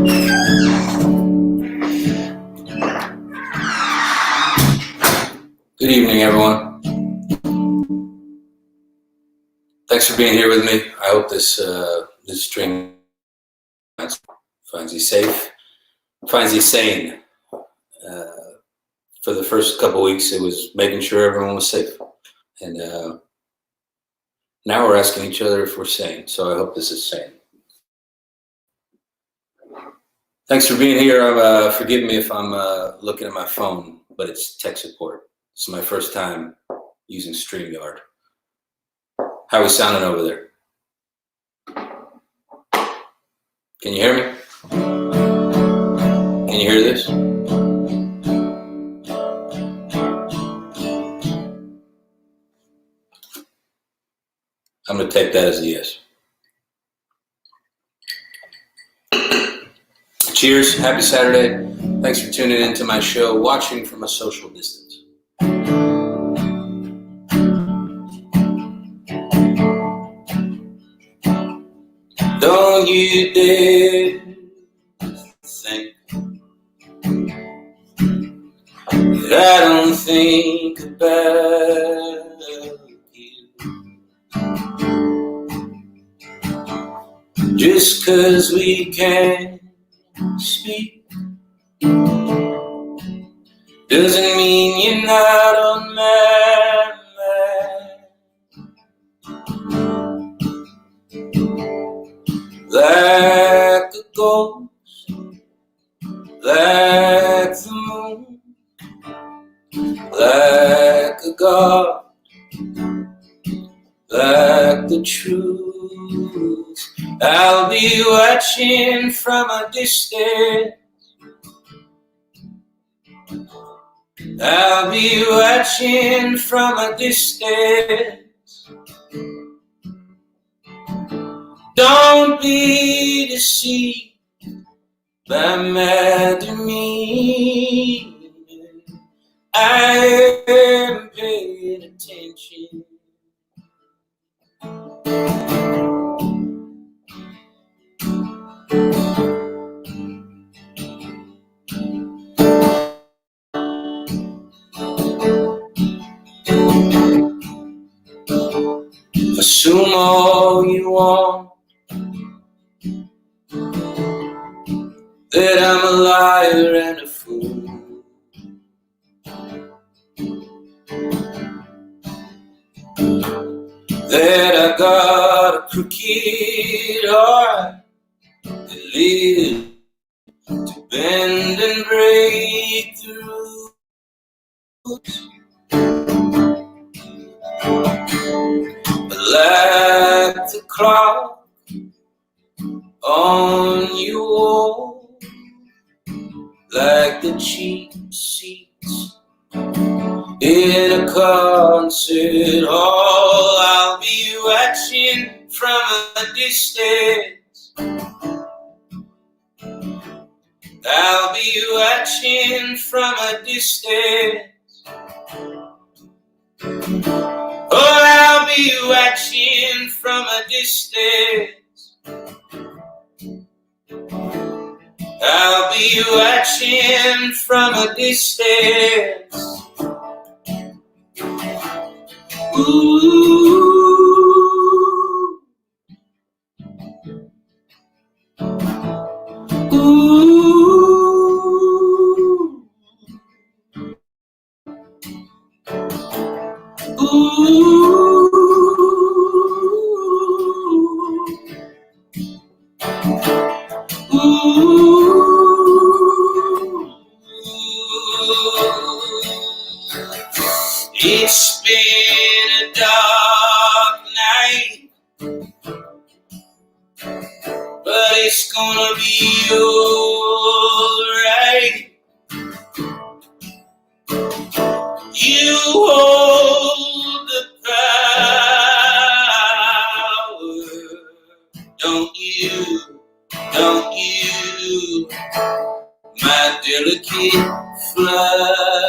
Good evening, everyone. Thanks for being here with me. I hope this stream finds you safe, finds you sane. For the first couple of weeks, it was making sure everyone was safe, and now we're asking each other if we're sane. So I hope this is sane. Thanks for being here. Forgive me if I'm looking at my phone, but it's tech support. This is my first time using StreamYard. How are we sounding over there? Can you hear me? Can you hear this? I'm going to take that as a yes. Cheers. Happy Saturday. Thanks for tuning into my show, Watching from a Social Distance. Don't you dare think that I don't think about you. Just 'cause we can't speak doesn't mean you're not on my mind. Like a ghost, like the moon, like a god, like the truth. I'll be watching from a distance. I'll be watching from a distance. Don't be deceived by my demeanor. I'm paying attention. Assume all you want, that I'm a liar and a fool. That I got a crooked heart that lives to bend and break through. But like the clock on your wall, like the cheap seats in a concert hall, I'll be watching from a distance. I'll be watching from a distance. Oh, I'll be watching from a distance. I'll be watching from a distance. Ooh. It's been a dark night, but it's gonna be alright. You hold the power, don't you, my delicate flower.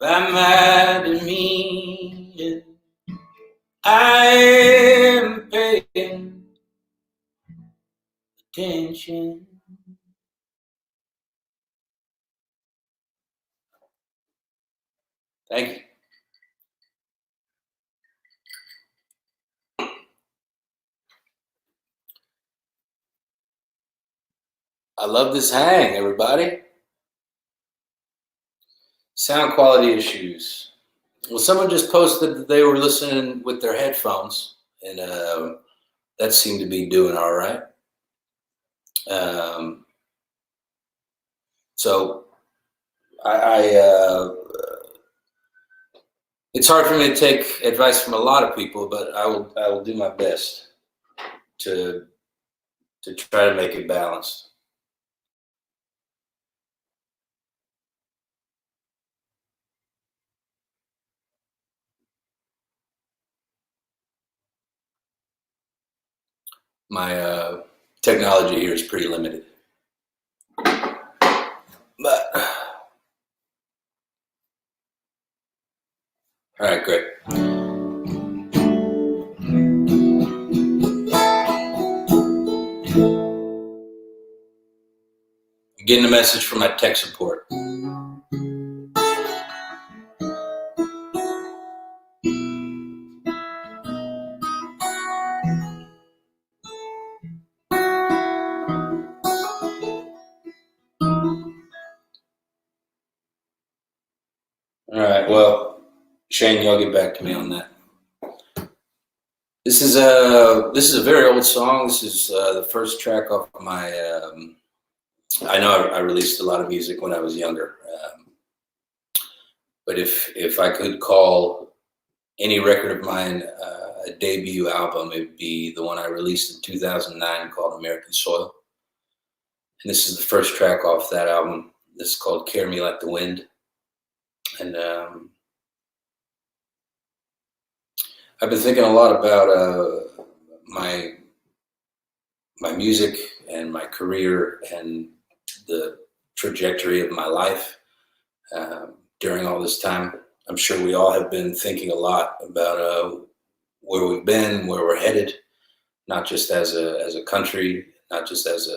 I'm mad at me. I'm paying attention. Thank you. I love this hang, everybody. Sound quality issues. Well, someone just posted that they were listening with their headphones, and that seemed to be doing all right. Um, so it's hard for me to take advice from a lot of people, but I will do my best to try to make it balanced. My technology here is pretty limited, but all right, great. I'm getting a message from my tech support. All right, well, Shane, y'all get back to me on that. This is a very old song. This is the first track off my. I know I released a lot of music when I was younger, but if I could call any record of mine a debut album, it would be the one I released in 2009 called American Soil. And this is the first track off that album. This is called "Carry Me Like the Wind," and I've been thinking a lot about my my music and my career and the trajectory of my life during all this time. I'm sure we all have been thinking a lot about where we've been, where we're headed, not just as a country, not just as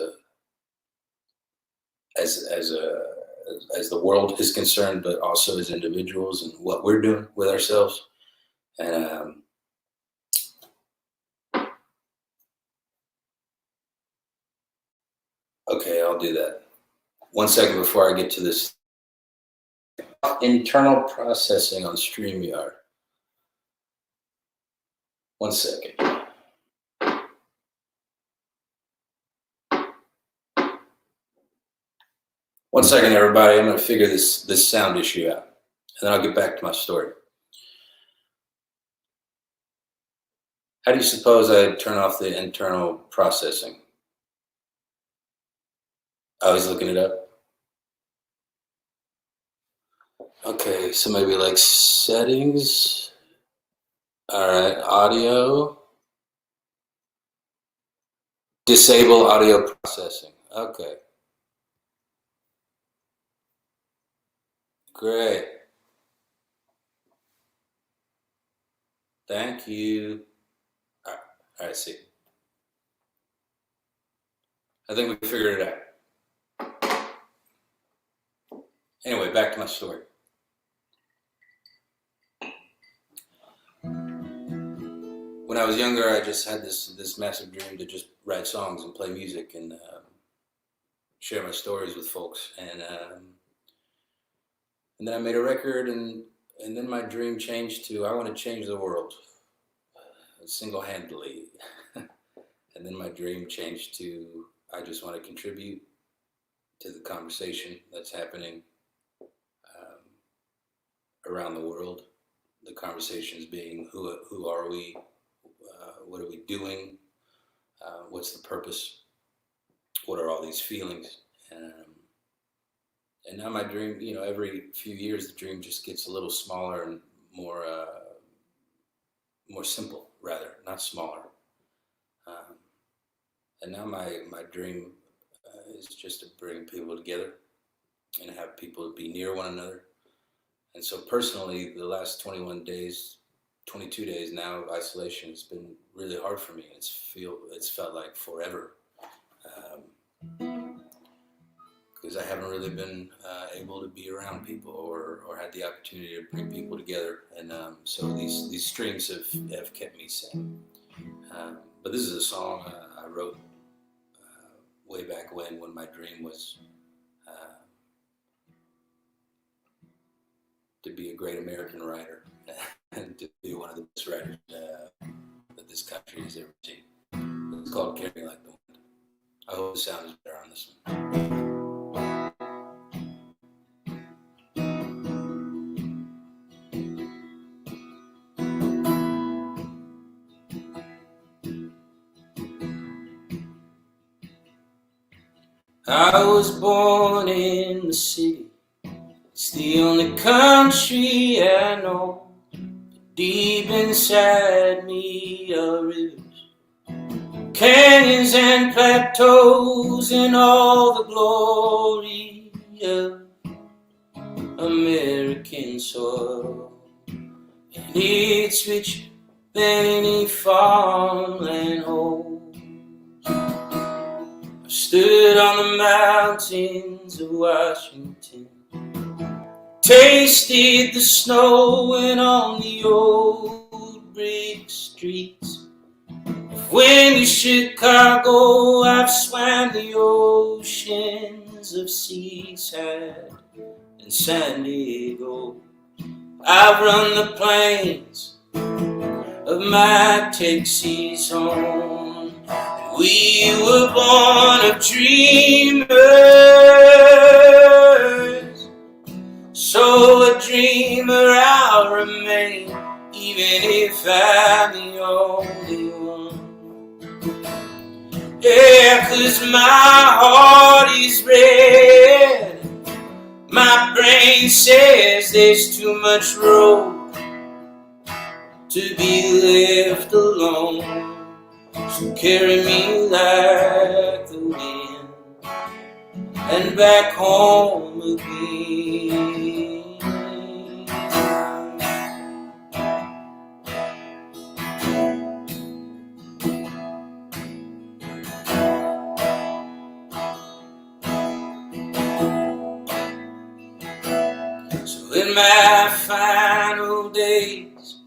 as the world is concerned, but also as individuals and what we're doing with ourselves. And okay, I'll do that. One second before I get to this internal processing on StreamYard. One second. One second, everybody. I'm going to figure this sound issue out, and then I'll get back to my story. How do you suppose I turn off the internal processing? I was looking it up. Okay, so maybe like settings. All right, audio. Disable audio processing. Okay, great. Thank you. All right, all right, see. I think we figured it out. Anyway, back to my story. When I was younger, I just had this massive dream to just write songs and play music and share my stories with folks. And then I made a record, and then my dream changed to I want to change the world single handedly. And then my dream changed to I just want to contribute to the conversation that's happening around the world. The conversations being who are we, what are we doing, what's the purpose, what are all these feelings, and now my dream, every few years the dream just gets a little smaller and more more simple, rather, not smaller. Um, and now my dream is just to bring people together and have people be near one another And so personally, the last 21 days, 22 days now of isolation has been really hard for me. It's felt like forever. Because I haven't really been able to be around people or had the opportunity to bring people together. And so these streams have kept me sane. But this is a song I wrote way back when my dream was to be a great American writer and to be one of the best writers that this country has ever seen. It's called Carry Me Like the Wind. I hope the sound is better on this one. I was born in the city. It's the only country I know. Deep inside me are rivers, canyons and plateaus, and all the glory of American soil. And it's richer than any farmland holds. I stood on the mountains of Washington, tasted the snow, and on the old brick streets of windy Chicago I've swam the oceans of Seaside and San Diego. I've run the plains of my Texas home. We were born of dreamers, so a dreamer I'll remain, even if I'm the only one. Yeah, 'cause my heart is red. My brain says there's too much road to be left alone. So carry me like the wind and back home again. So in my final days,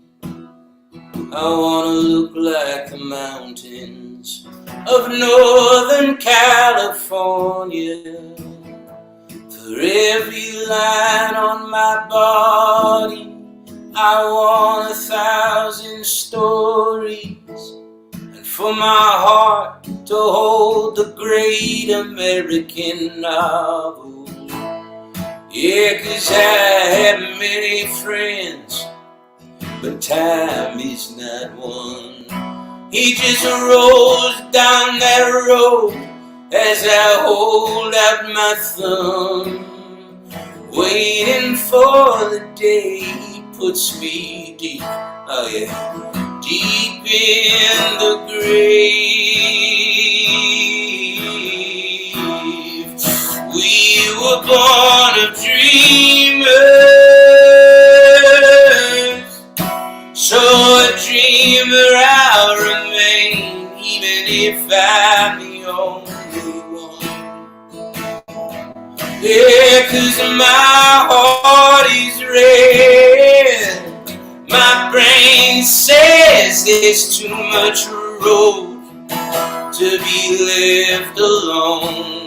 I wanna look like the mountains of Northern California. For every line on my body, I want 1,000 stories. And for my heart to hold the great American novel. Yeah, 'cause I have many friends, but time is not one. He just rolls down that road as I hold out my thumb, waiting for the day he puts me deep, oh yeah, deep in the grave. We were born of dreamers, so a dreamer I'll remain, even if I'm the only one. Yeah, 'cause my heart is red. My brain says there's too much road to be left alone.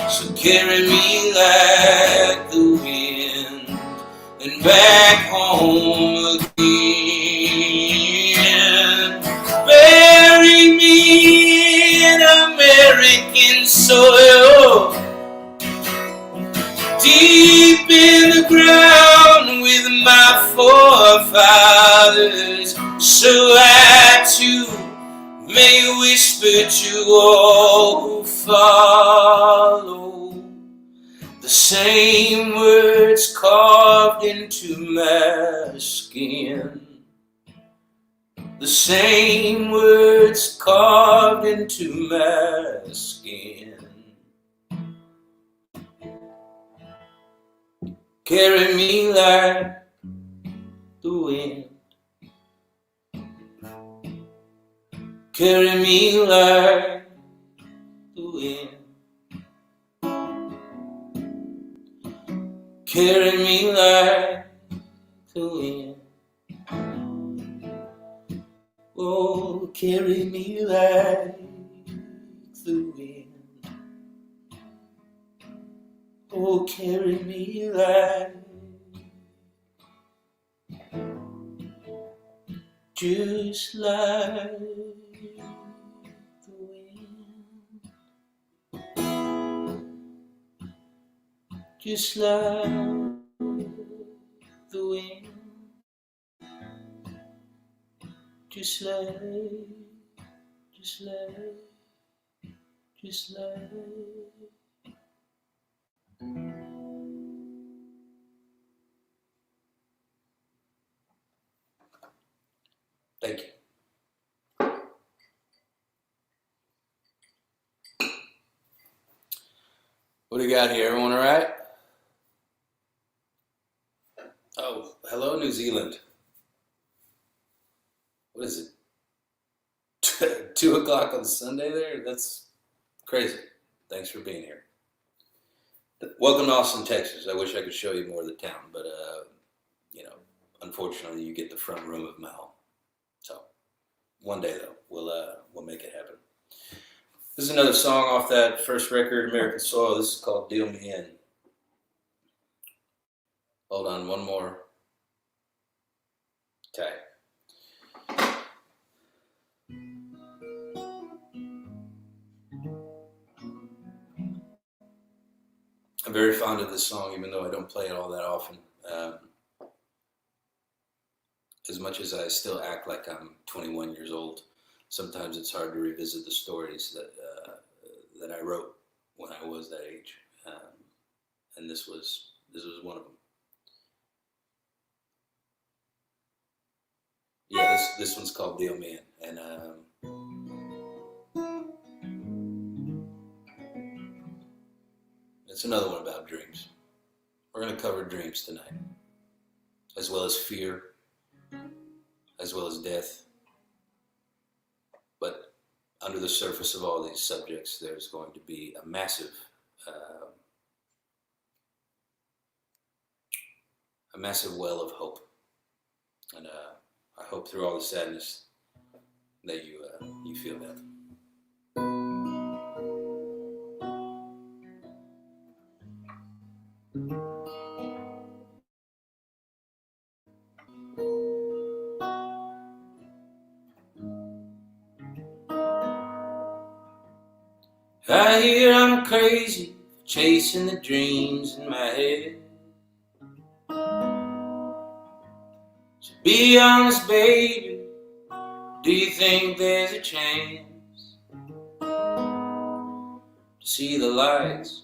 So carry me like the wind and back home again. Bury me in American soil, deep in the ground with my forefathers, so I too may whisper to all who follow the same words carved into my skin. The same words carved into my skin. Carry me like wind. Carry me like the wind. Carry me like the wind. Oh, carry me like the wind. Oh, carry me like, just like the wind. Just like the wind. Just like, just like, just like. Thank you. What do you got here? Everyone all right? Oh, hello, New Zealand. What is it? 2 o'clock on Sunday there? That's crazy. Thanks for being here. Welcome to Austin, Texas. I wish I could show you more of the town, but unfortunately, you get the front room of my home. So one day though, we'll make it happen. This is another song off that first record, American Soil. This is called "Deal Me In." Hold on, one more tag. I'm very fond of this song, even though I don't play it all that often. As much as I still act like I'm 21 years old, sometimes it's hard to revisit the stories that I wrote when I was that age, and this was one of them. Yeah, this one's called "Deal Me In," and it's another one about dreams. We're going to cover dreams tonight, as well as fear, as well as death. But under the surface of all these subjects, there's going to be a massive well of hope. And I hope through all the sadness that you feel that. I hear I'm crazy for chasing the dreams in my head. So be honest, baby, do you think there's a chance to see the lights?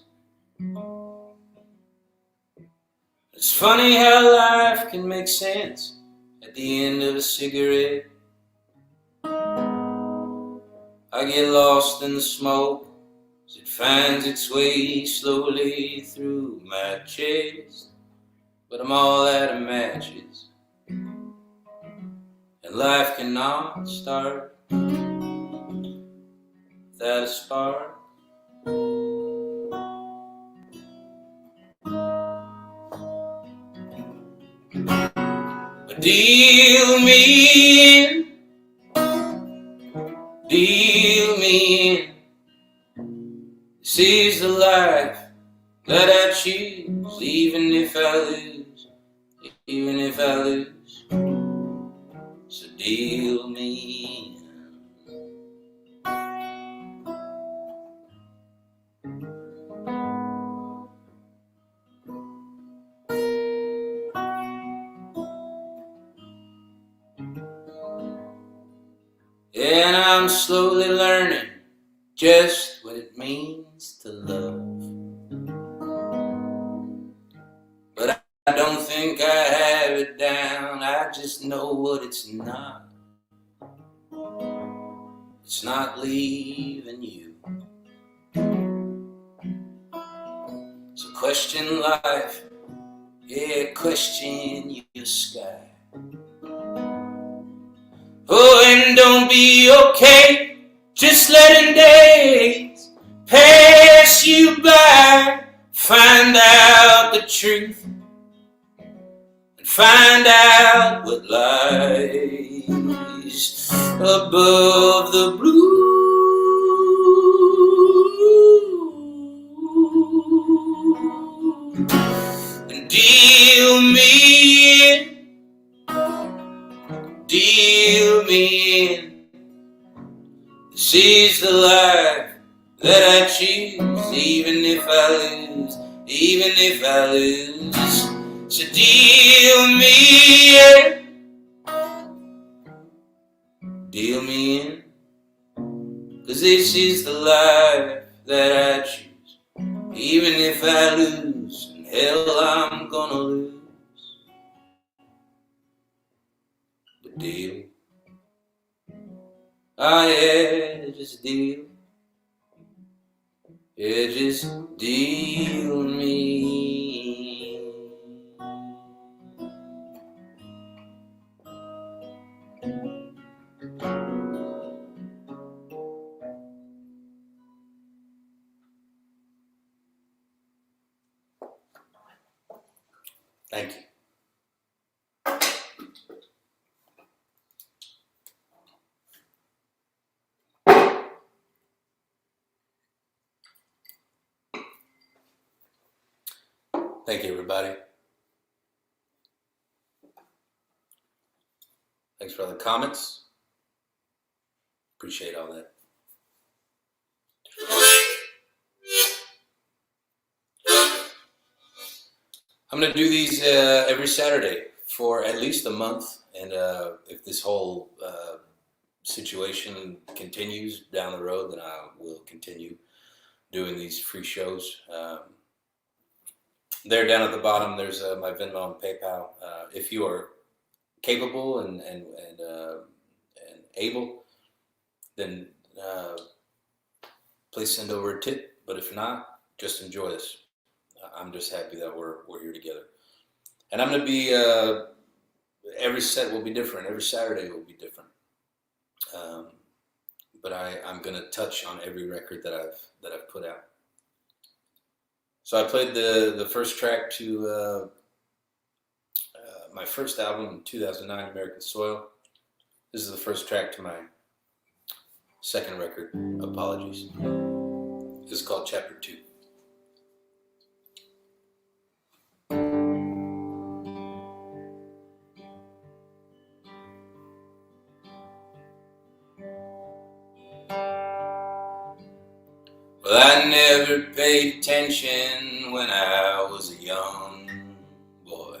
It's funny how life can make sense at the end of a cigarette. I get lost in the smoke as it finds its way slowly through my chest. But I'm all out of matches, and life cannot start without a spark. But deal me in, deal me in. This is the life that I choose, even if I lose, even if I lose. So deal me in. And I'm slowly learning just what it means to love. But I don't think I have it down, I just know what it's not. It's not leaving you. So question life, yeah, question your sky. Oh, and don't be okay just letting days pass you by. Find out the truth and find out what lies above the blue. And deal me in. This is the life that I choose, even if I lose, even if I lose. So deal me in, 'cause this is the life that I choose, even if I lose, and hell I'm gonna lose. But deal, ah yeah, just deal. Yeah, just deal me. Thank you. Thank you, everybody. Thanks for all the comments. Appreciate all that. I'm going to do these every Saturday for at least a month. And if this whole situation continues down the road, then I will continue doing these free shows. There down at the bottom, there's my Venmo and PayPal. If you are capable and able, then please send over a tip. But if not, just enjoy this. I'm just happy that we're here together. And I'm going to be, every set will be different. Every Saturday will be different. But I'm going to touch on every record that I've put out. So I played the first track to my first album in 2009, American Soil. This is the first track to my second record, Apologies. This is called Chapter 2. Well, I never paid attention when I was a young boy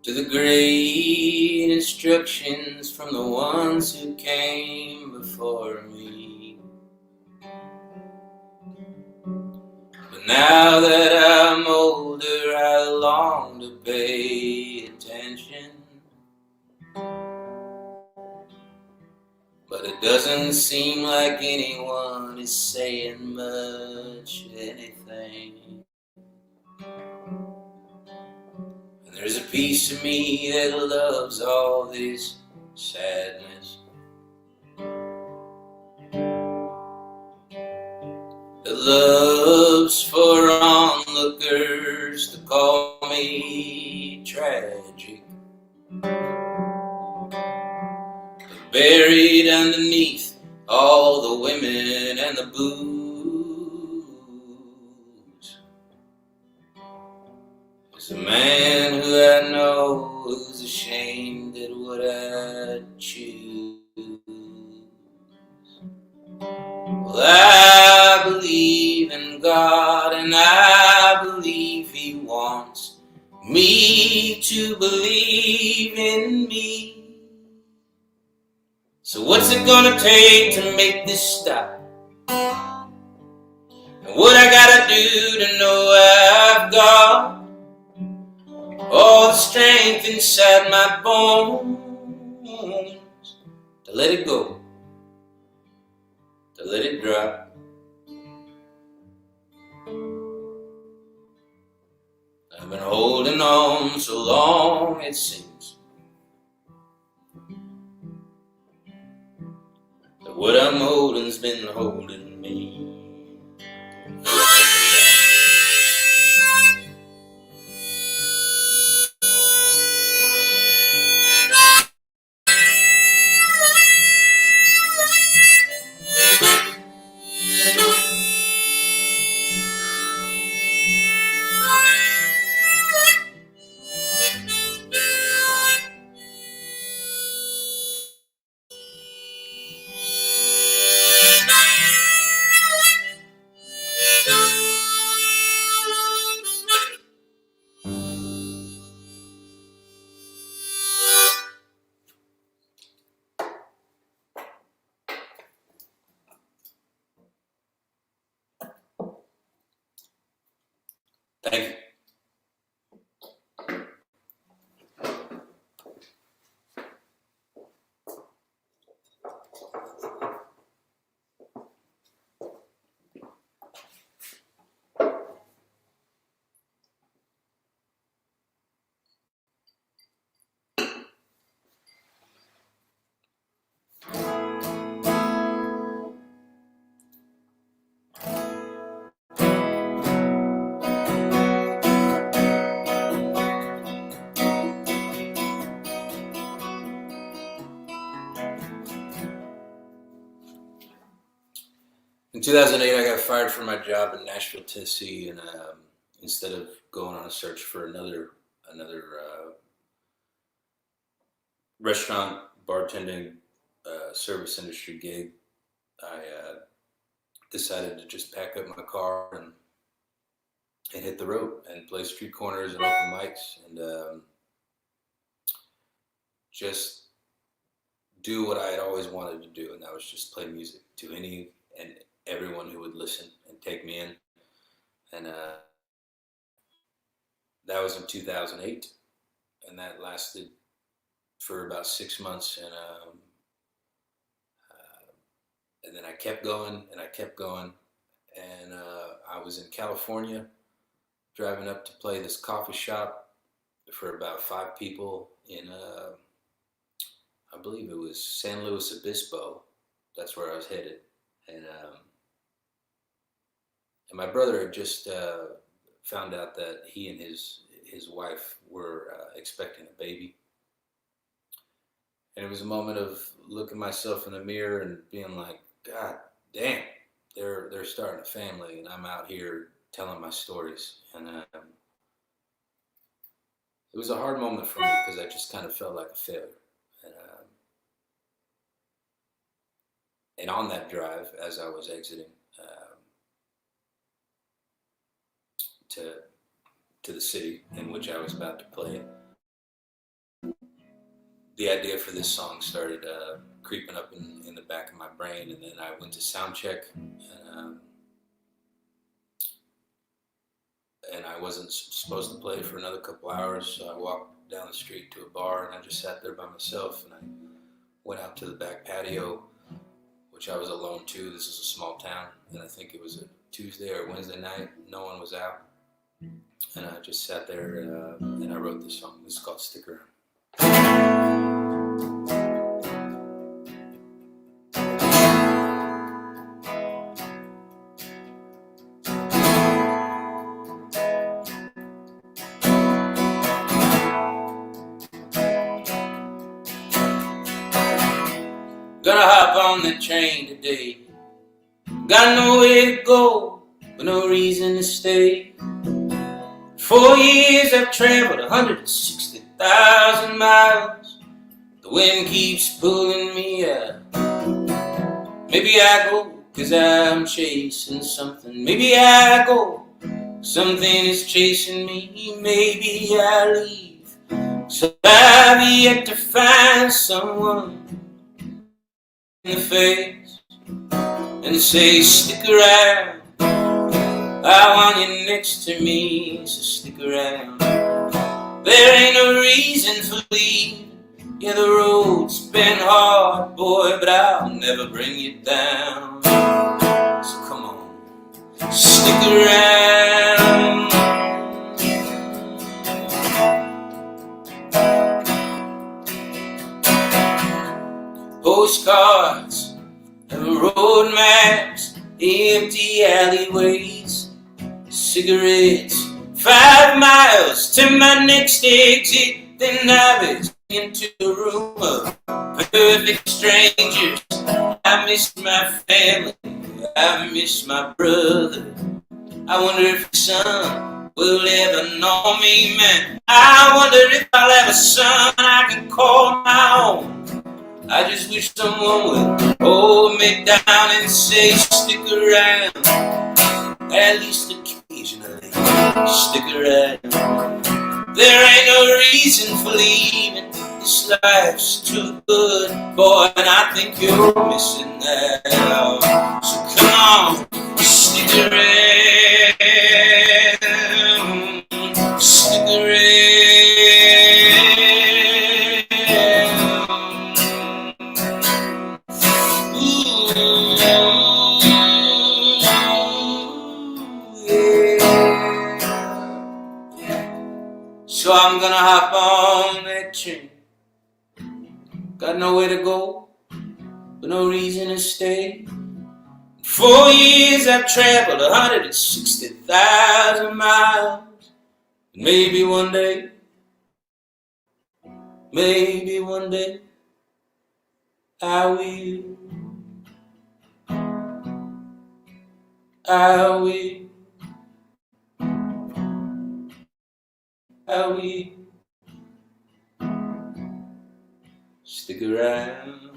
to the great instructions from the ones who came before me. But now that I'm older, I long to pay attention. But it doesn't seem like anyone is saying much anything. And there's a piece of me that loves all this sadness, that loves for onlookers to call me tragic. Buried underneath all the women and the booze is a man who I know who's ashamed at what I choose. Well, I believe in God, and I believe He wants me to believe in me. So what's it gonna take to make this stop? And what I gotta do to know I've got all the strength inside my bones to let it go, to let it drop. I've been holding on so long, it seems, been holding me. Thank you. In 2008, I got fired from my job in Nashville, Tennessee, and instead of going on a search for another restaurant, bartending, service industry gig, I decided to just pack up my car and hit the road and play street corners and open mics and just do what I had always wanted to do, and that was just play music to any and everyone who would listen and take me in. And that was in 2008, and that lasted for about 6 months, and then I kept going and I kept going, and I was in California driving up to play this coffee shop for about 5 people in I believe it was San Luis Obispo. That's where I was headed, and my brother had just found out that he and his wife were expecting a baby. And it was a moment of looking myself in the mirror and being like, God damn, they're starting a family, and I'm out here telling my stories. And it was a hard moment for me because I just kind of felt like a failure. And on that drive, as I was exiting to the city in which I was about to play, the idea for this song started creeping up in the back of my brain, and then I went to sound check, and I wasn't supposed to play for another couple hours, so I walked down the street to a bar, and I just sat there by myself, and I went out to the back patio, which I was alone too. This is a small town, and I think it was a Tuesday or Wednesday night. No one was out, and I just sat there and I wrote this song. This is called Stick Around. Gonna hop on the train today. Got nowhere to go, but no reason to stay. 4 years I've traveled 160,000 miles. The wind keeps pulling me out. Maybe I go 'cause I'm chasing something. Maybe I go, something is chasing me. Maybe I leave, so I've yet to find someone in the face and say, stick around. I want you next to me, so stick around. There ain't no reason for leaving. Yeah, the road's been hard, boy, but I'll never bring you down. So come on, stick around. Postcards have rolled road maps, empty alleyways, cigarettes, 5 miles to my next exit. Then I was into a room of perfect strangers. I miss my family, I miss my brother. I wonder if the son will ever know me, man. I wonder if I'll have a son I can call my own. I just wish someone would hold me down and say, stick around, at least occasionally, stick around. There ain't no reason for leaving, this life's too good, boy, and I think you're missing out. So come on, stick around, stick around. So I'm gonna hop on that train. Got nowhere to go, but no reason to stay. In 4 years I've traveled 160,000 miles. Maybe one day, I will, I will, I will stick around.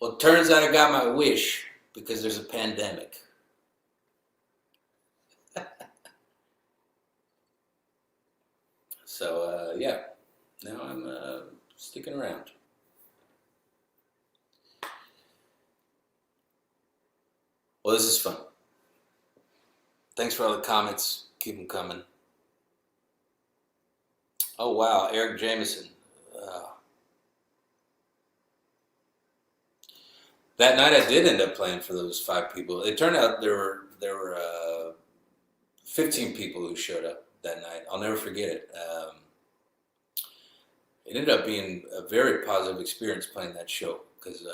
Well, it turns out I got my wish because there's a pandemic. So, yeah, now I'm sticking around. Well, this is fun. Thanks for all the comments. Keep them coming. Oh, wow, Eric Jameson. That night I did end up playing for those 5 people. It turned out there were 15 people who showed up that night. I'll never forget it. It ended up being a very positive experience playing that show because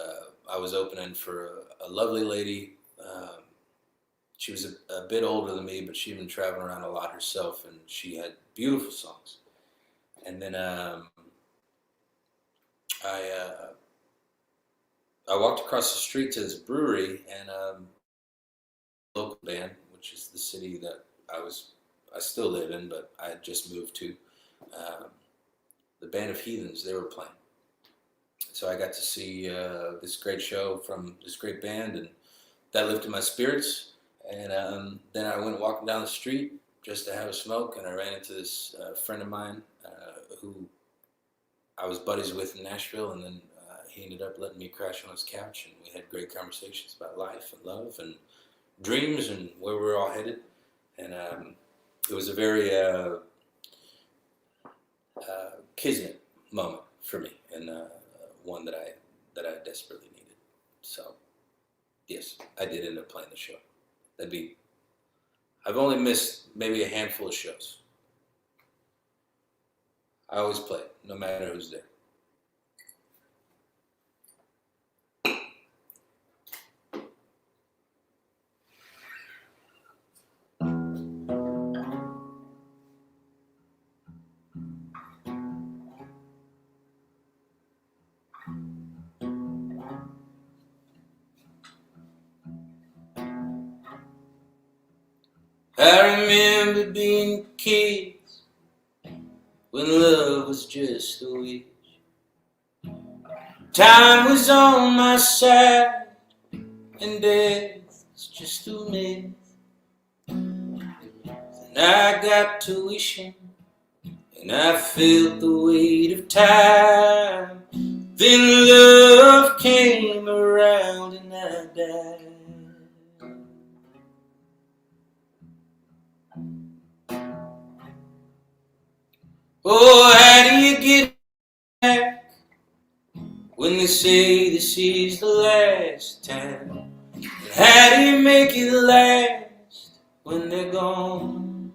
I was opening for a lovely lady. She was a bit older than me, but she'd been traveling around a lot herself, and she had beautiful songs. And then I walked across the street to this brewery, and a local band, which is the city that I still live in, but I had just moved to. The Band of Heathens, they were playing. So I got to see this great show from this great band, and that lifted my spirits. And then I went walking down the street just to have a smoke, and I ran into this friend of mine who I was buddies with in Nashville, and then he ended up letting me crash on his couch, and we had great conversations about life and love and dreams and where we were all headed. And it was a very kismet moment for me, and one that I desperately needed. So, yes, I did end up playing the show. I've only missed maybe a handful of shows. I always play, no matter who's there. I remember being kids when love was just a wish. Time was on my side and death was just a myth. And I got to wishing and I felt the weight of time. Then love came around and I died. Oh, how do you get back when they say this is the last time? And How do you make it last when they're gone?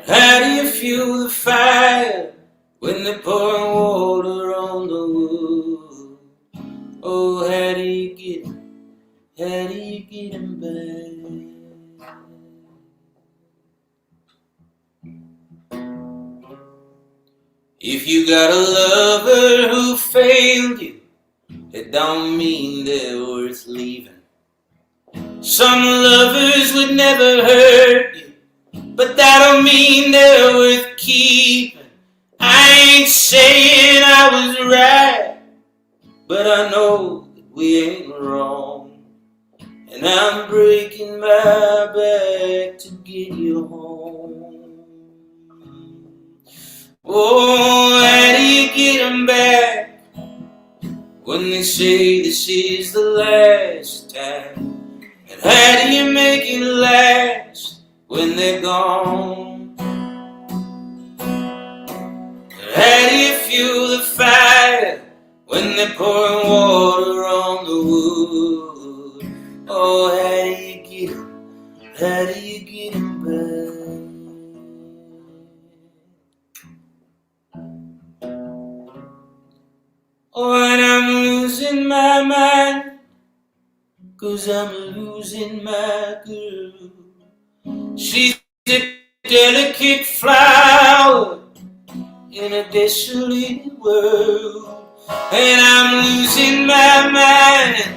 How do you fuel the fire when they're pouring water on the wood? Oh, how do you get 'em back? If you got a lover who failed you, it don't mean they're worth leaving. Some lovers would never hurt you, but that don't mean they're worth keeping. I ain't saying I was right, but I know that we ain't wrong. And I'm breaking my back to get you home. Oh, how do you get 'em back when they say this is the last time? And how do you make it last when they're gone? And how do you fuel the fire when they're pouring water on the wood? Oh, how do you get 'em? How do you get 'em back? Oh, and I'm losing my mind, 'cause I'm losing my girl. She's a delicate flower in a desolate world. And I'm losing my mind,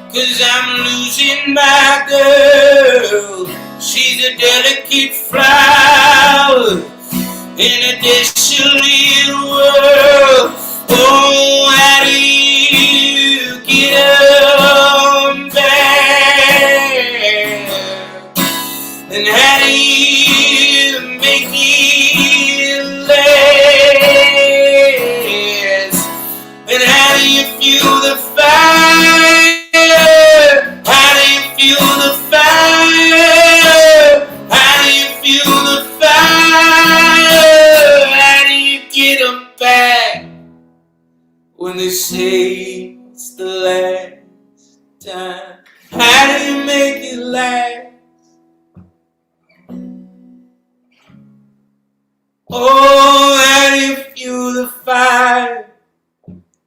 'cause I'm losing my girl. She's a delicate flower in a desolate world. Oh, how do you get 'em back? And how do you make it last? And how do you fuel the fire? How do you fuel the fire? How do you fuel the fire? How do you get 'em back when they say it's the last time? How do you make it last? Oh, how do you fuel the fire?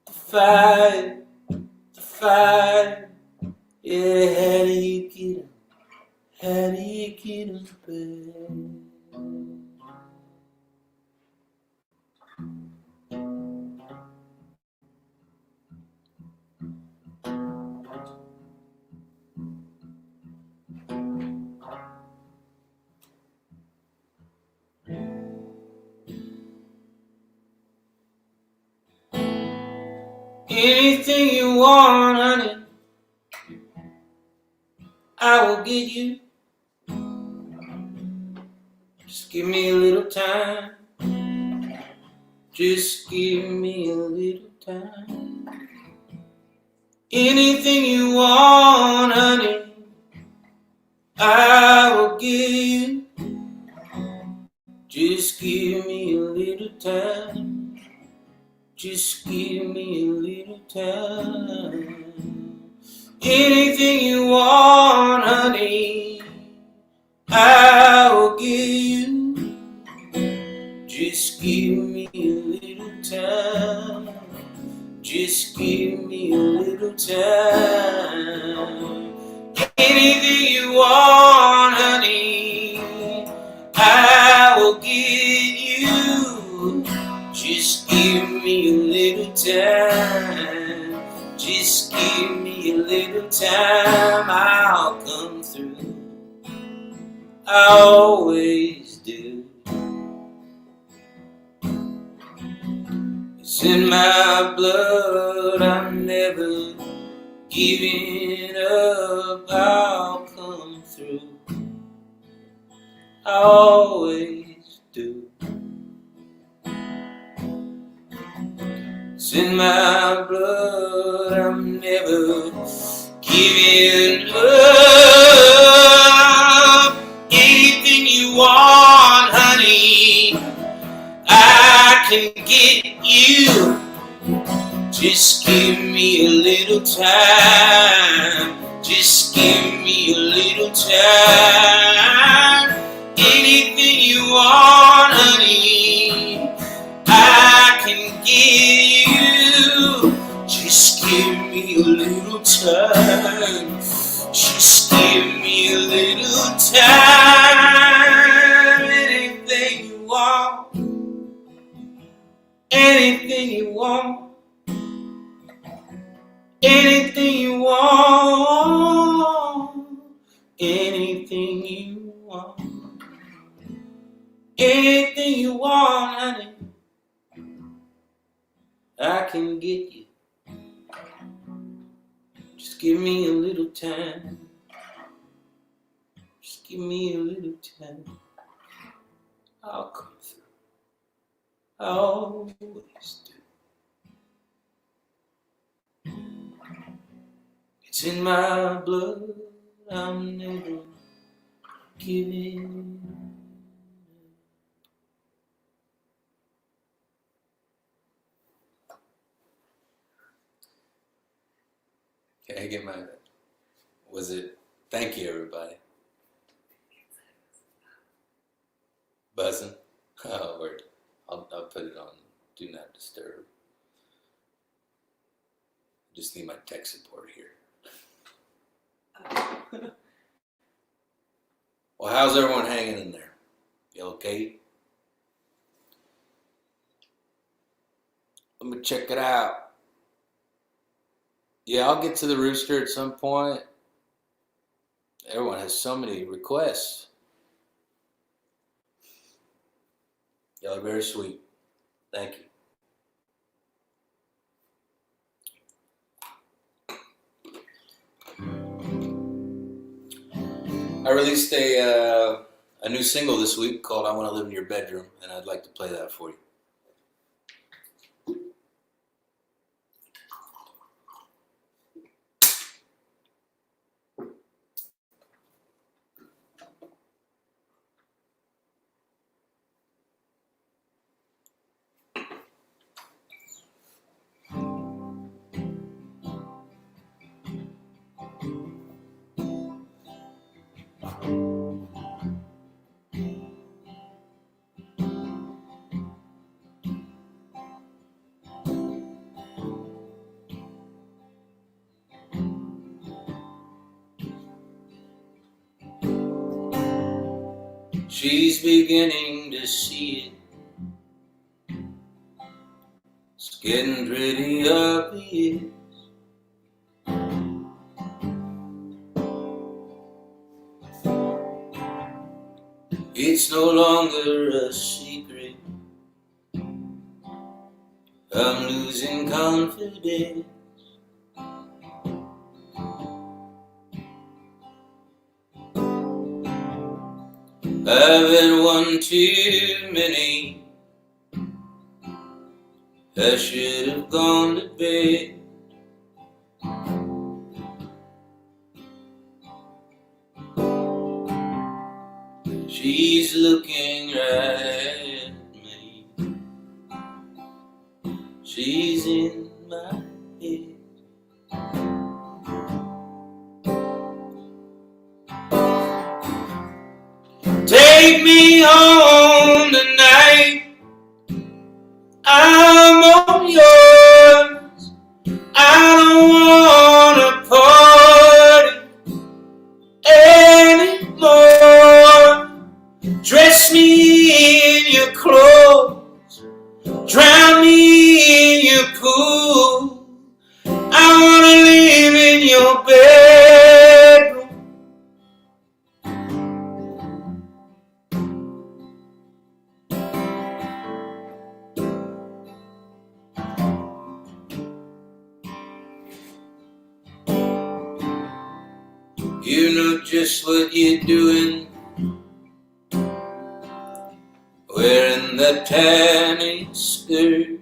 The fire, the fire. Yeah, how do you get 'em? How do you get 'em back? Anything you want, honey, I will get you. Just give me a little time. Just give me a little time. Anything you want, honey, I will give you. Just give me a little time. Just give me a little time. Anything you want, honey, I will give you. Just give me a little time. Just give me a little time. Anything you want, honey, I will give you. Just give me a little time. Just give me a little time. I'll come through. I always do. It's in my blood. I'm never giving up. I'll come through. I always do. It's in my blood. I'm never giving up. Anything you want, honey, I can get you. Just give me a little time. Just give me a little time. Anything you want, honey, I can give you. Just give me a little time. Just give me a little time. Anything you want. Anything you want. Anything you want. Anything you want. Anything you want, honey, I can get you. Just give me a little time. Just give me a little time. I'll come through. I always do. It's in my blood. I'm never giving. Can I get my, was it, thank you everybody. Buzzing? Oh, word. I'll put it on Do Not Disturb. Just need my tech support here. Well, how's everyone hanging in there? You okay? Let me check it out. Yeah, I'll get to the rooster at some point. Everyone has so many requests. Y'all are very sweet. Thank you. I released a new single this week called I Want to Live in Your Bedroom, and I'd like to play that for you. She's beginning to see it. It's getting pretty obvious. It's no longer a secret. I'm losing confidence. I've had one too many. I should have gone to bed. She's looking right at me. She's in my head. Take me home tonight. I'm all yours. I don't wanna party anymore. Dress me in your clothes. Drown me in your pool. I wanna live in your bedroom. You know just what you're doing, wearing that tiny skirt.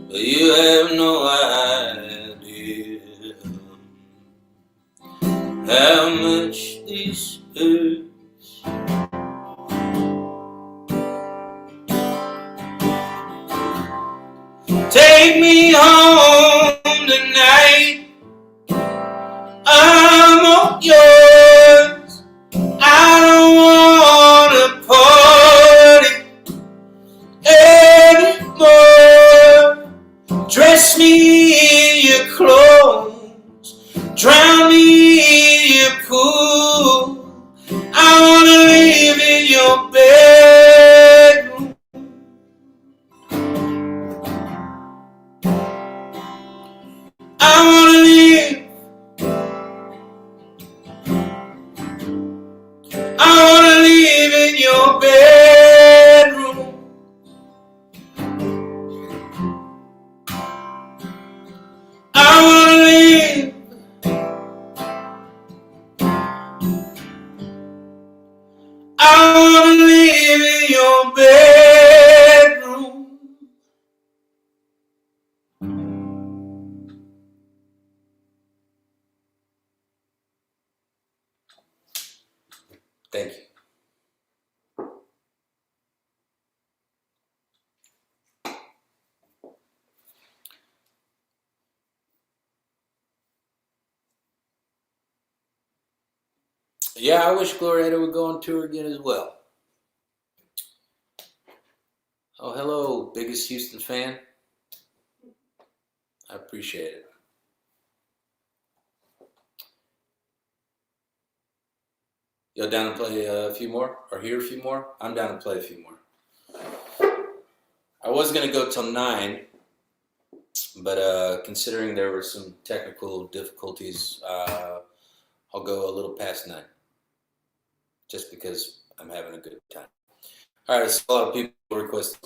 But you have no idea how much this hurts. your bedroom. I wanna live. I wanna live in your bedroom. Thank you. Yeah, I wish Glorietta would go on tour again as well. Oh, hello, biggest Houston fan. I appreciate it. Y'all down to play a few more or hear a few more? I'm down to play a few more. I was going to go till 9, but considering there were some technical difficulties, I'll go a little past 9. Just because I'm having a good time. All right, so a lot of people request.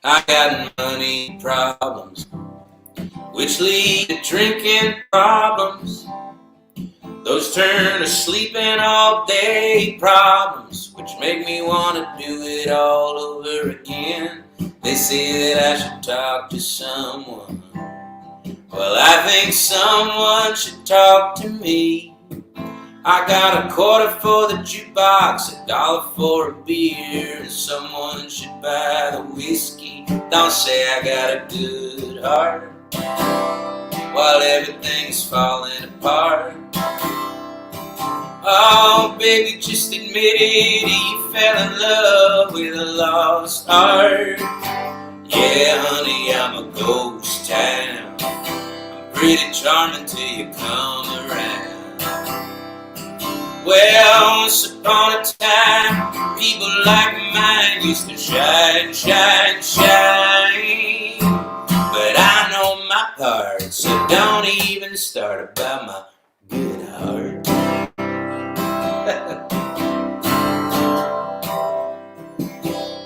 I got money problems, which lead to drinking problems. Those turn to sleeping all day problems, which make me want to do it all over again. They say that I should talk to someone. Well, I think someone should talk to me. I got a quarter for the jukebox, $1 for a beer, and someone should buy the whiskey. Don't say I got a good heart while everything's falling apart. Oh, baby, just admit it, you fell in love with a lost art. Yeah, honey, I'm a ghost town. I'm pretty charming till you come around. Well, once upon a time, people like mine used to shine, shine, shine. But I know my part, so don't even start about my good heart.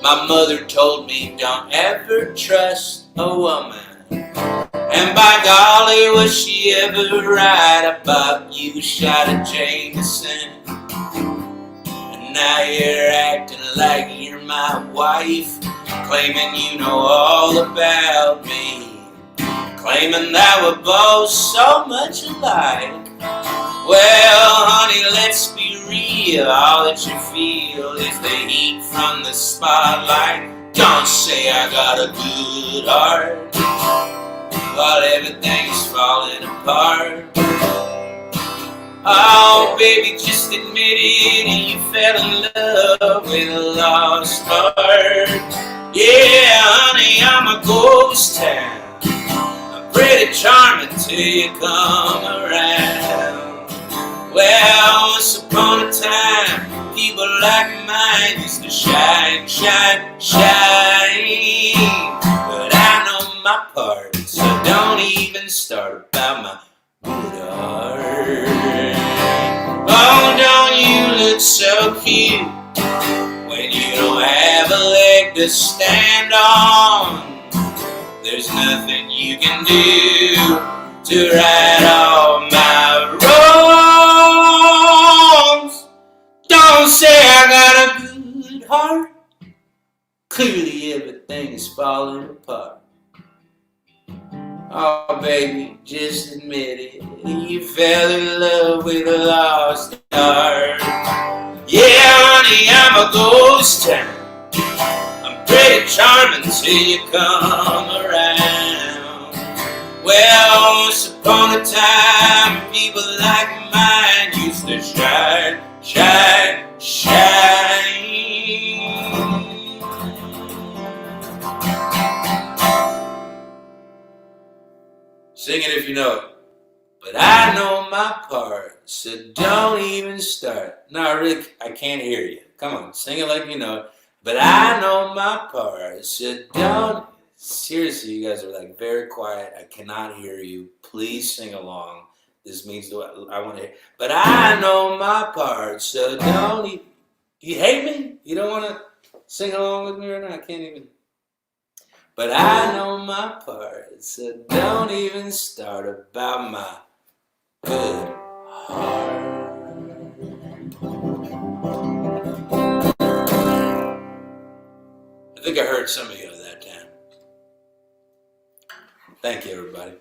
My mother told me don't ever trust a woman. And by golly, was she ever right? I bought you a shot of Jameson, and now you're acting like you're my wife, claiming you know all about me, claiming that we're both so much alike. Well, honey, let's be real. All that you feel is the heat from the spotlight. Don't say I got a good heart while everything's falling apart. Oh, baby, just admit it, you fell in love with a lost art. Yeah, honey, I'm a ghost town. I'm pretty charming till you come around. Well, once upon a time, people like mine used to shine, shine, shine. But I know my part, so don't even start about my good heart. Oh, don't you look so cute when you don't have a leg to stand on? There's nothing you can do to right all my wrongs. Don't say I got a good heart. Clearly everything is falling apart. Oh, baby, just admit it, you fell in love with a lost art. Yeah, honey, I'm a ghost town. I'm pretty charming till you come around. Well, once upon a time, people like mine used to shine, shine, shine. Sing it if you know it. But I know my part, so don't even start. No, Rick, I can't hear you. Come on, sing it like you know it. But I know my part, so don't. Seriously, you guys are like very quiet. I cannot hear you. Please sing along. This means I want to hear. But I know my part, so don't even. You hate me? You don't want to sing along with me right now? I can't even. But I know my part, so don't even start about my good heart. I think I heard some of you that time. Thank you, everybody.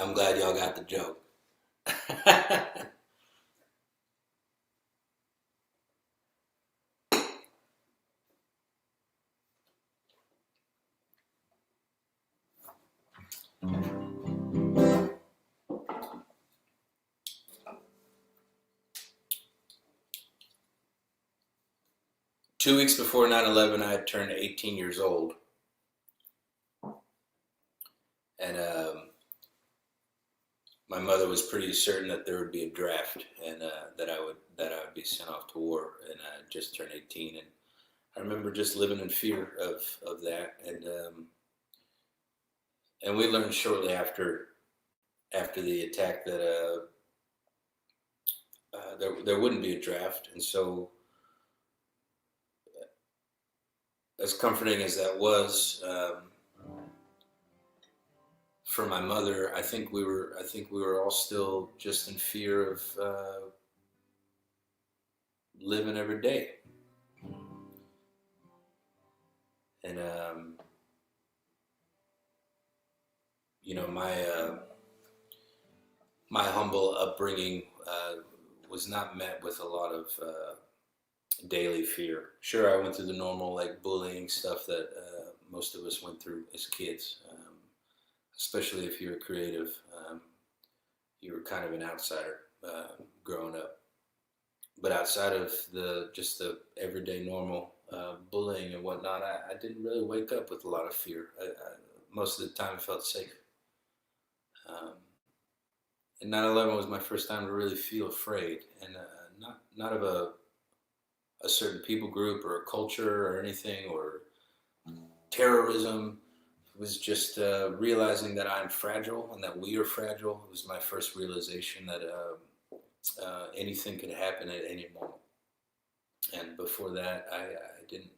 I'm glad y'all got the joke. 2 weeks before 9/11, I had turned 18 years old. And my mother was pretty certain that there would be a draft and that I would be sent off to war. And I just turned 18. And I remember just living in fear of that. And we learned shortly after the attack that there wouldn't be a draft. And so, as comforting as that was for my mother, I think we were all still just in fear of living every day. And you know, my humble upbringing was not met with a lot of daily fear. Sure, I went through the normal like bullying stuff that most of us went through as kids, especially if you're creative. You were kind of an outsider growing up. But outside of the everyday normal bullying and whatnot, I didn't really wake up with a lot of fear. Most of the time, I felt safe. And 9/11 was my first time to really feel afraid, and not of a certain people group or a culture or anything or terrorism. It was just realizing that I'm fragile and that we are fragile. It was my first realization that anything could happen at any moment. And before that, I didn't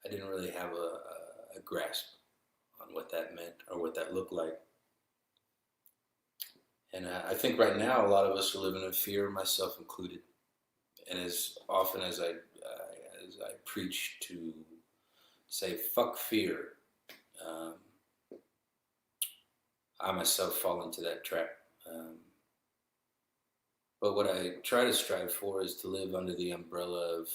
really have a grasp on what that meant or what that looked like. And I think right now a lot of us are living in fear, myself included. And as often as I preach to say fuck fear, I myself fall into that trap. But what I try to strive for is to live under the umbrella of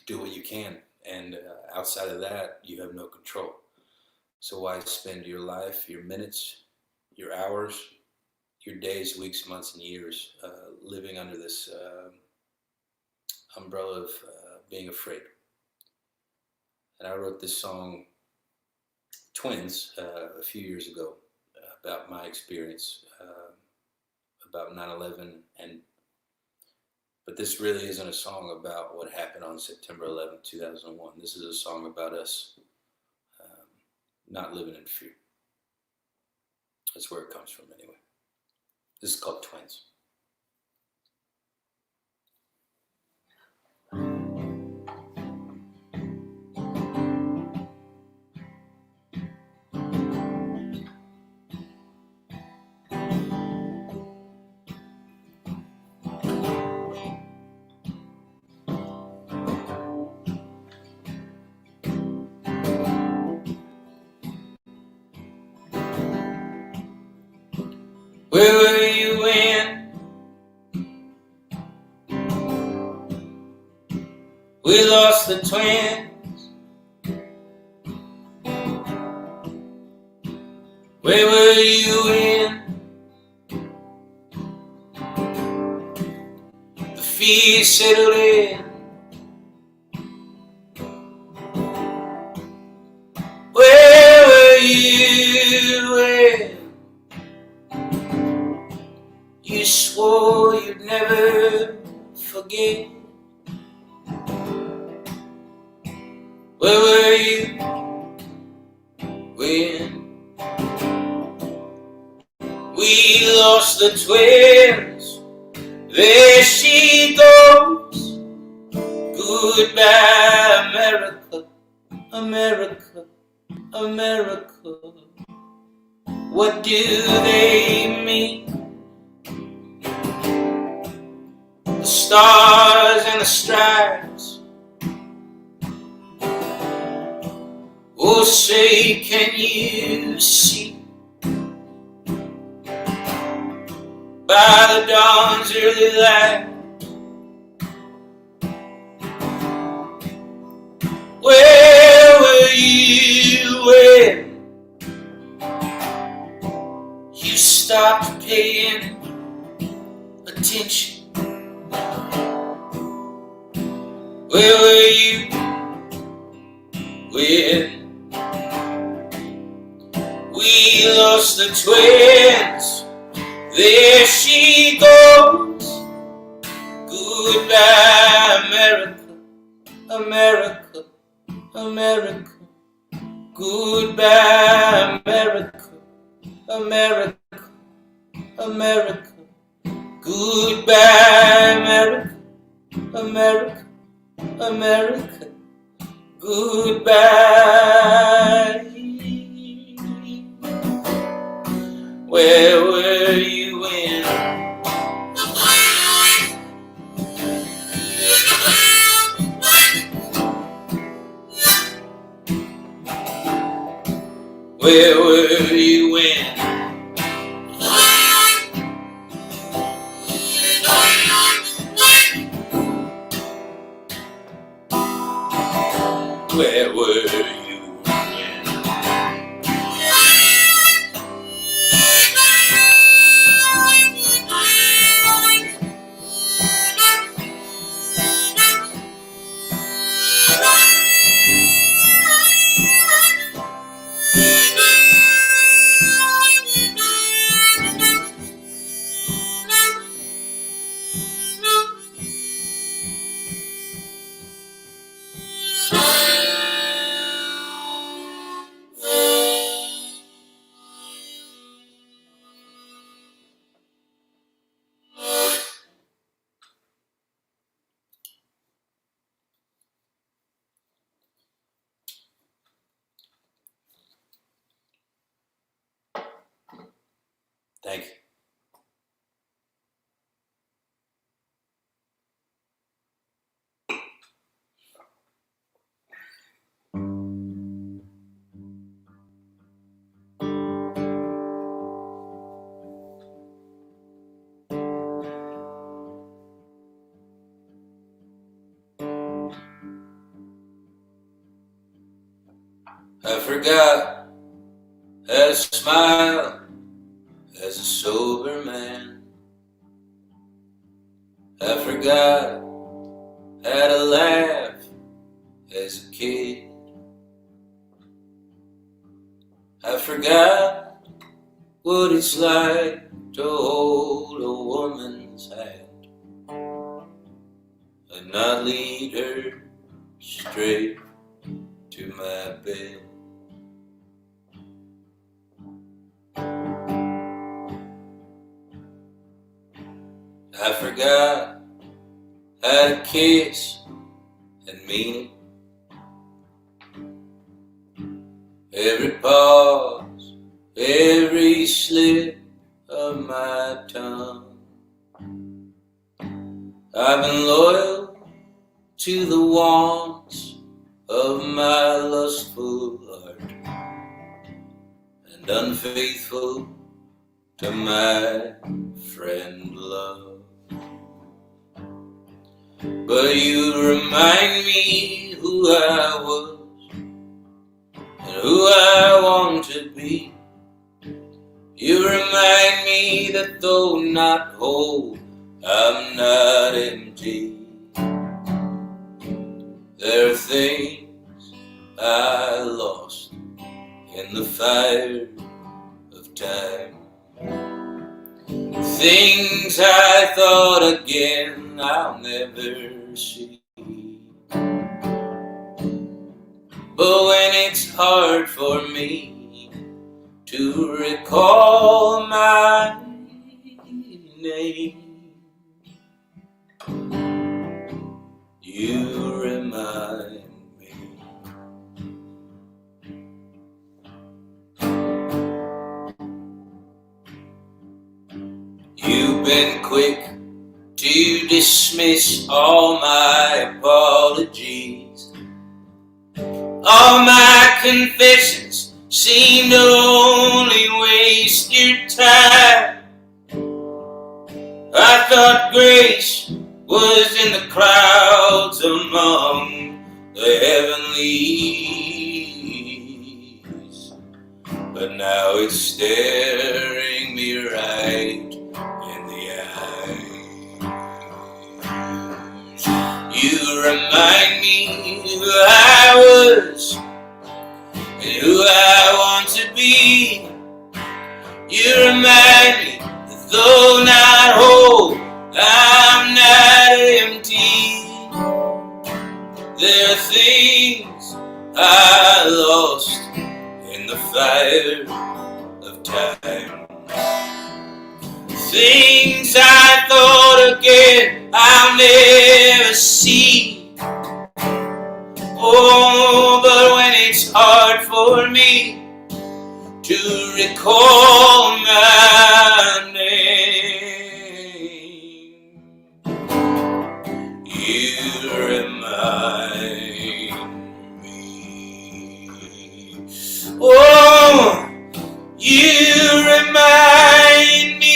do what you can, and outside of that, you have no control. So why spend your life, your minutes, your hours, your days, weeks, months, and years living under this umbrella of being afraid? And I wrote this song, Twins, a few years ago about my experience about 9/11, but this really isn't a song about what happened on September 11th, 2001. This is a song about us not living in fear. That's where it comes from anyway. This is called Twins. Where were you when we lost the twins? Where were you when the fear settled in? Where were you when you swore you'd never forget? Where were you lost the twins. There she goes. Goodbye, America, America, America. What do they mean? The stars and the stripes. Oh, say, can you see by the dawn's early light where were you when you stopped paying attention? Where were you when we lost the twins? There she goes. Goodbye, America, America, America. Goodbye, America, America, America. Goodbye, America, America, America. Goodbye. Where were you when where were you when where were you when Thank you. I forgot how to smile as a sober man. I forgot how to laugh as a kid. I forgot what it's like to hold a woman's hand and not lead her straight to my bed. I forgot how to kiss and mean it. Every pause, every slip of my tongue. I've been loyal to the wants of my lustful heart and unfaithful to my friend love. But you remind me who I was and who I want to be. You remind me that though not whole, I'm not empty. There are things I lost in the fire of time, things I thought again I'll never see. But when it's hard for me to recall my name. You remind me. You've been quick to dismiss all my apologies. All my confessions seem to only waste your time. I thought grace was in the clouds among the heavenlies, but now it's staring me right in the eyes. You remind me who I was and who I want to be. You remind me that though not whole, I'm not empty. There are things I lost in the fire of time. Things I thought again I'll never see. Oh, but when it's hard for me to recall my name, you remind me. Oh, you remind me.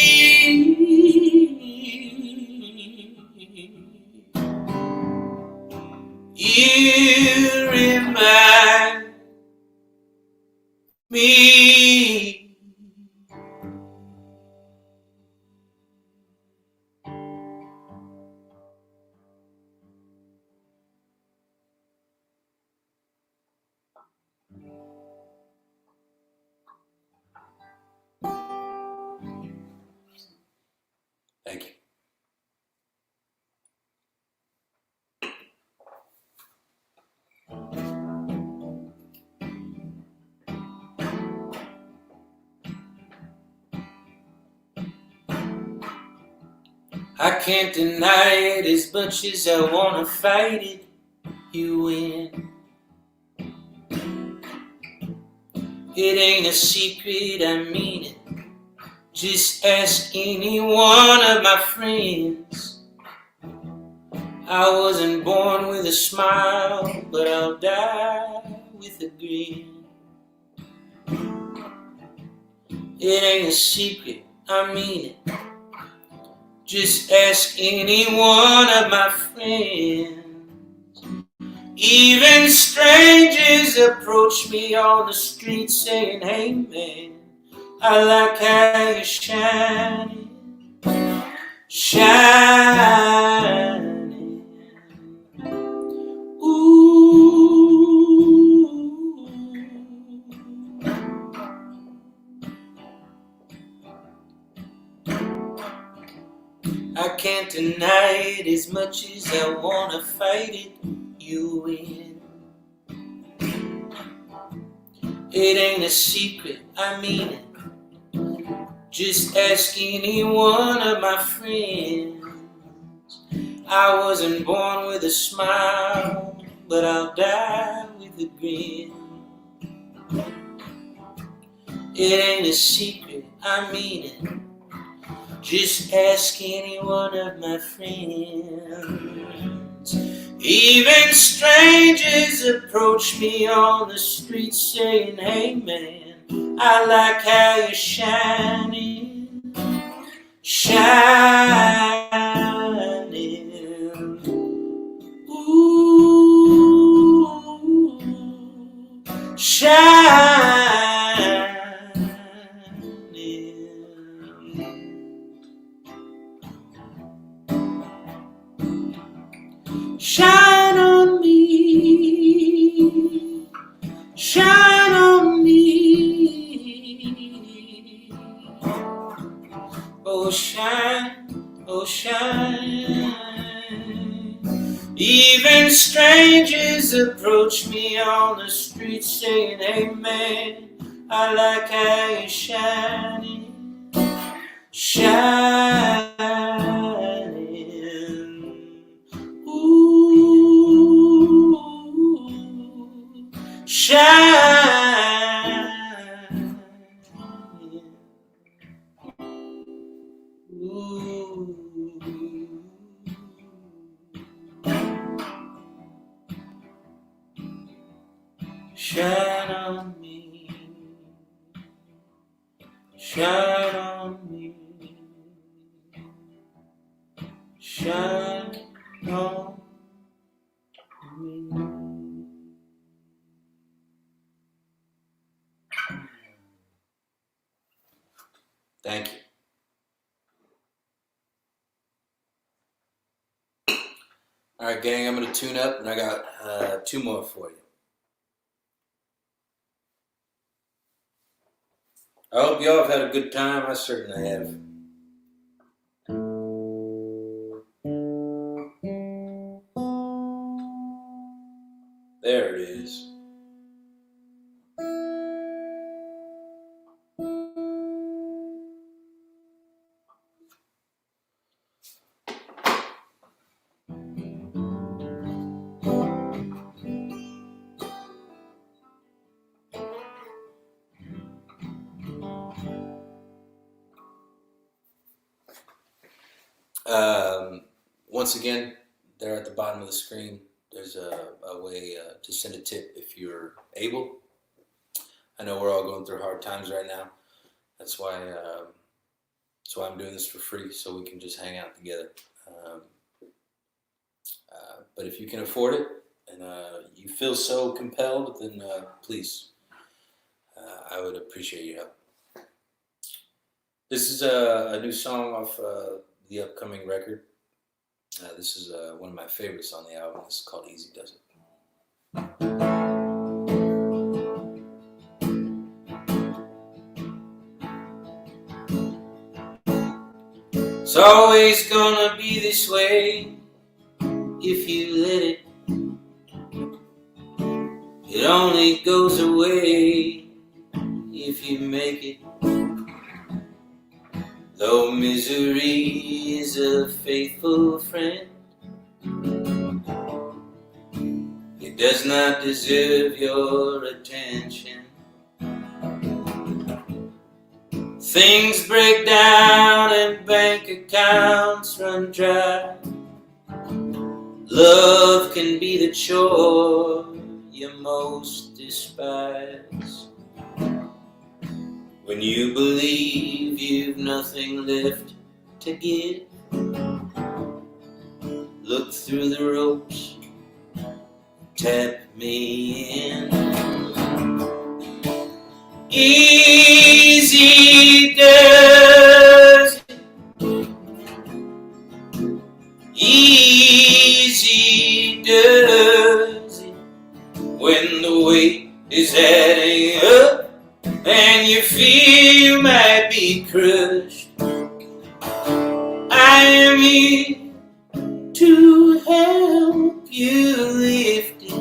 You remind me. Thank you. I can't deny it as much as I wanna fight it. You win. It ain't a secret, I mean it. Just ask any one of my friends. I wasn't born with a smile, but I'll die with a grin. It ain't a secret, I mean it. Just ask any one of my friends. Even strangers approach me on the street saying, hey man, I like how you're shining, shining. Ooh, I can't deny it as much as I wanna fight it. You win. It ain't a secret, I mean it. Just ask any one of my friends. I wasn't born with a smile, but I'll die with a grin. It ain't a secret, I mean it. Just ask any one of my friends. Even strangers approach me on the street saying, hey man, I like how you're shining, shining. Ooh, shining. Shine on me, shine on me. Oh shine, oh shine. Even strangers approach me on the street saying, hey man, I like how you're shining, shining. Ooh, shining. Ooh. Shine on me, shine on me, shine on me. Thank you. All right, gang, I'm going to tune up, and I got 2 more for you. I hope y'all have had a good time. I certainly have. There it is. Once again, there at the bottom of the screen, there's a way to send a tip if you're able. I know we're all going through hard times right now. That's why I'm doing this for free, so we can just hang out together. But if you can afford it and you feel so compelled, then please, I would appreciate your help. This is a new song off the upcoming record. This is one of my favorites on the album. This is called Easy Does It. It's always gonna be this way if you let it. It only goes away if you make it. Though misery is a faithful friend, it does not deserve your attention. Things break down and bank accounts run dry. Love can be the chore you most despise. When you believe you've nothing left to give, look through the ropes, tap me in. Easy does it. Easy does it. When the weight is adding up and you feel you might be crushed, I am here to help you lift it.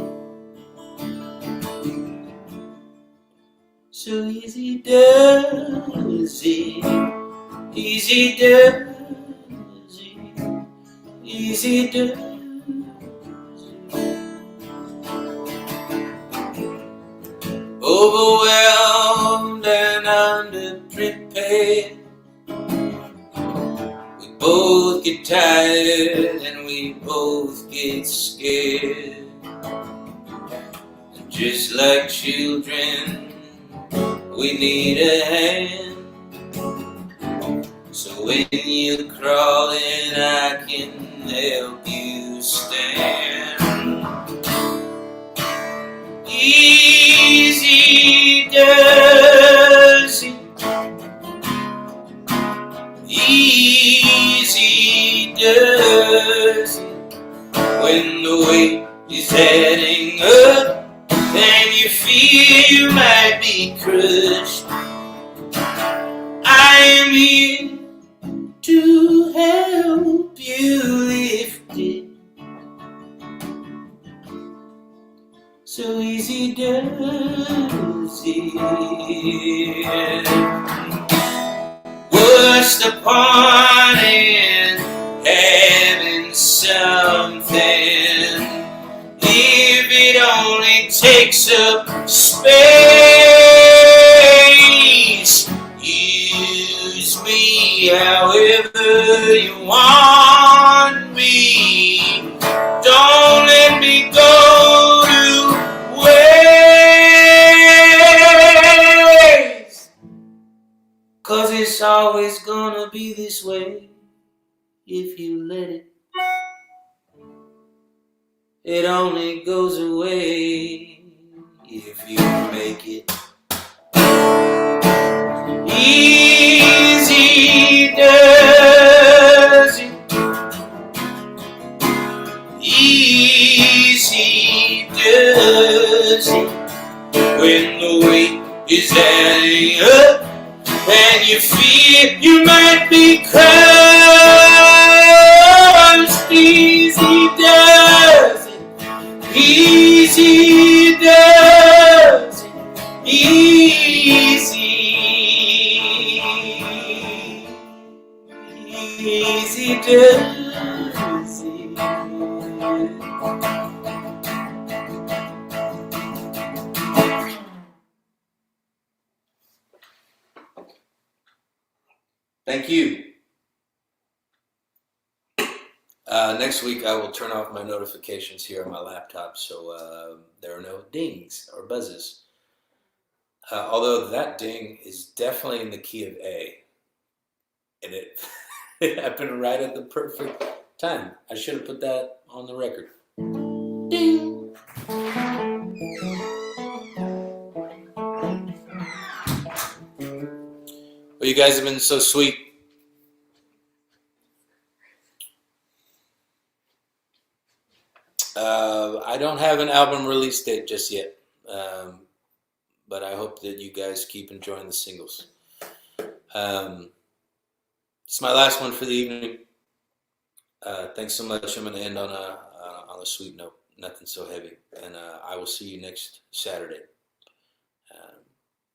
So easy does it, easy does it, easy does it. Overwhelmed and underprepared, we both get tired and we both get scared. And just like children, we need a hand. So when you're crawling, I can help you stand. Easy does it. Easy does it. When the weight is adding up and you feel you might be crushed, I am here to help you lift it. So easy does it. What just a pawn in having something. If it only takes up space, use me however you want me. Don't let me go to waste, 'cause it's always gonna be this way. If you let it, it only goes away. If you make it easy does it, easy does it, when the weight is adding up and you feel you might be crushed. Easy does it, easy does it, easy does it. Thank you. Next week I will turn off my notifications here on my laptop, so there are no dings or buzzes. Although that ding is definitely in the key of A, and it it happened right at the perfect time. I should have put that on the record. Ding. Well, you guys have been so sweet. I don't have an album release date just yet, but I hope that you guys keep enjoying the singles. It's my last one for the evening. Thanks so much. I'm going to end on a sweet note, nothing so heavy, and I will see you next Saturday.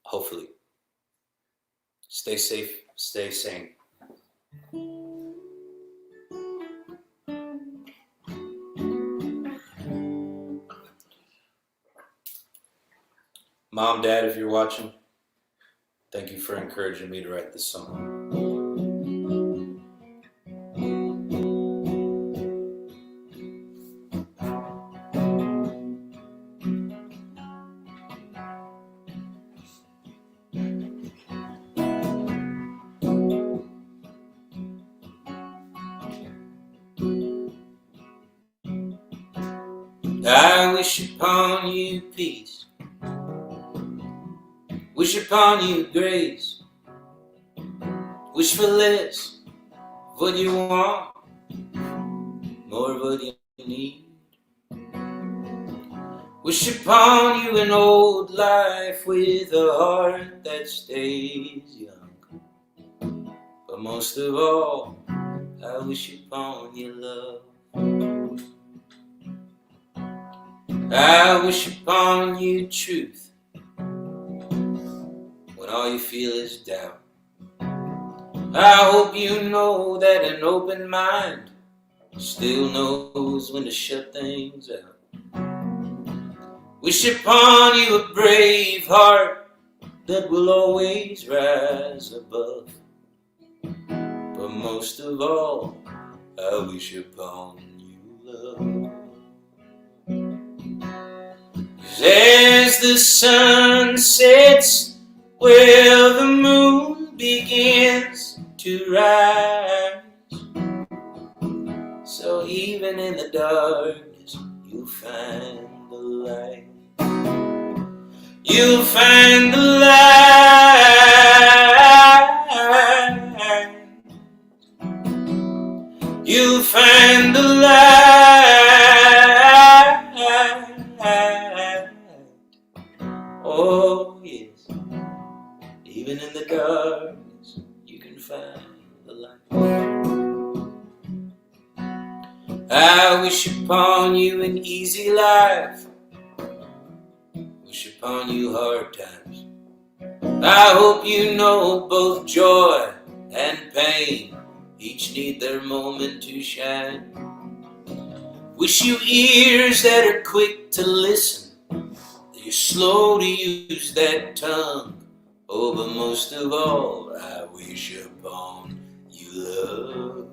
Hopefully. Stay safe, stay sane. Mom, Dad, if you're watching, thank you for encouraging me to write this song. I wish upon you peace, wish upon you grace, wish for less of what you want, more of what you need. Wish upon you an old life with a heart that stays young. But most of all, I wish upon you love. I wish upon you truth when all you feel is doubt. I hope you know that an open mind still knows when to shut things out. Wish upon you a brave heart that will always rise above. But most of all, I wish upon you love. As the sun sets, well, the moon begins to rise. So even in the darkness, you'll find the light. You'll find the light. You'll find the light. Oh yes, even in the darkness you can find the light. I wish upon you an easy life, wish upon you hard times. I hope you know both joy and pain each need their moment to shine. Wish you ears that are quick to listen, that you're slow to use that tongue. Oh, but most of all, I wish upon you love.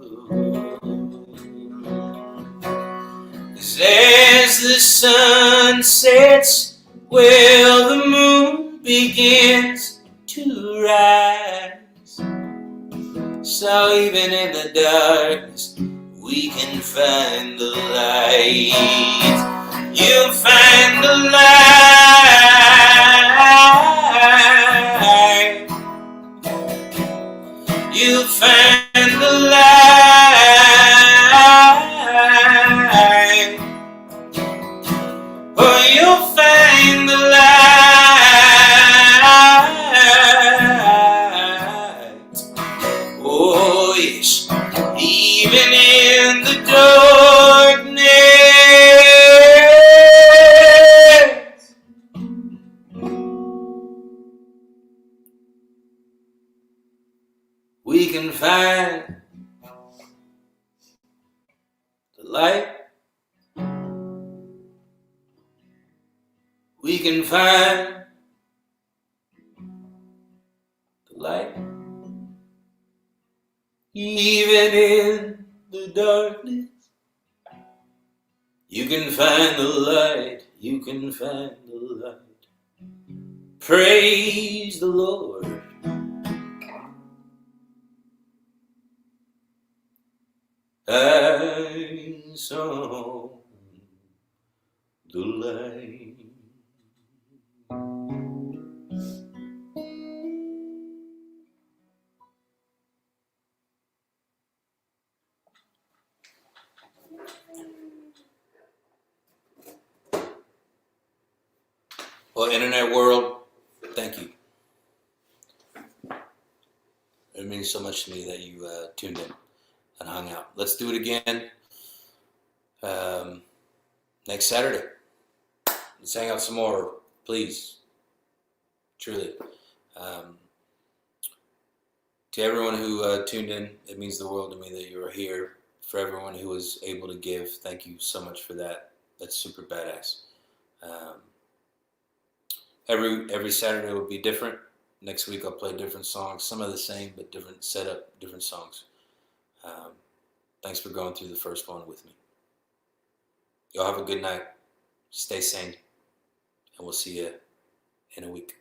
'Cause as the sun sets, well, the moon begins to rise. So even in the darkness, we can find the light. You'll find the light. You'll find the light. Oh, you'll find the light. Oh, yes. Even in the darkness, we can find the light. We can find the light. Even in the darkness, you can find the light. You can find the light. Praise the Lord. I saw the light. Well, internet world, thank you. It means so much to me that you tuned in and hung out. Let's do it again next Saturday. Let's hang out some more, please. Truly. To everyone who tuned in, it means the world to me that you are here. For everyone who was able to give, thank you so much for that. That's super badass. Every Saturday will be different. Next week I'll play different songs. Some of the same, but different setup, different songs. Thanks for going through the first one with me. Y'all have a good night. Stay sane. And we'll see you in a week.